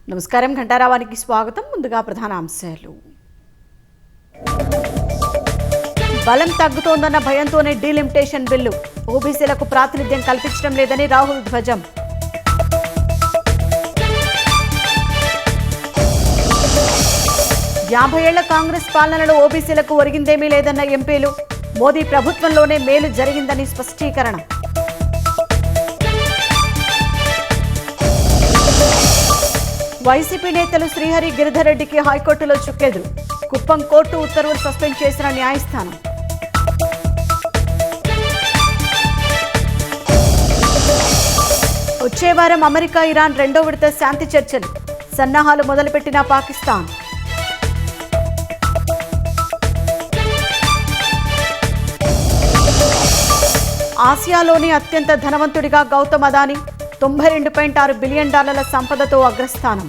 నమస్కారం, ఘంటారావానికి స్వాగతం. ముందుగా ప్రధాన అంశాలు. బలం తగ్గుతోందన్న భయంతోనే డీలిమిటేషన్ బిల్లు, ఓబీసీలకు ప్రాతినిధ్యం కల్పించడం లేదని రాహుల్ ధ్వజం. యాభై ఏళ్ల కాంగ్రెస్ పాలనలో ఓబీసీలకు ఒరిగిందేమీ లేదన్న ఎంపీలు, మోదీ ప్రభుత్వంలోనే మేలు జరిగిందని స్పష్టీకరణ. వైసీపీ నేతలు శ్రీహరి, గిరిధర్ రెడ్డికి హైకోర్టులో చుక్కెదురు. కుప్పం కోర్టు ఉత్తర్వులు సస్పెండ్ చేసిన న్యాయస్థానం. వచ్చే వారం అమెరికా, ఇరాన్ రెండో విడత శాంతి చర్చలు, సన్నాహాలు మొదలుపెట్టిన పాకిస్తాన్. ఆసియాలోని అత్యంత ధనవంతుడిగా గౌతమ్ అదానీ, $92.6 బిలియన్ సంపదతో అగ్రస్థానం.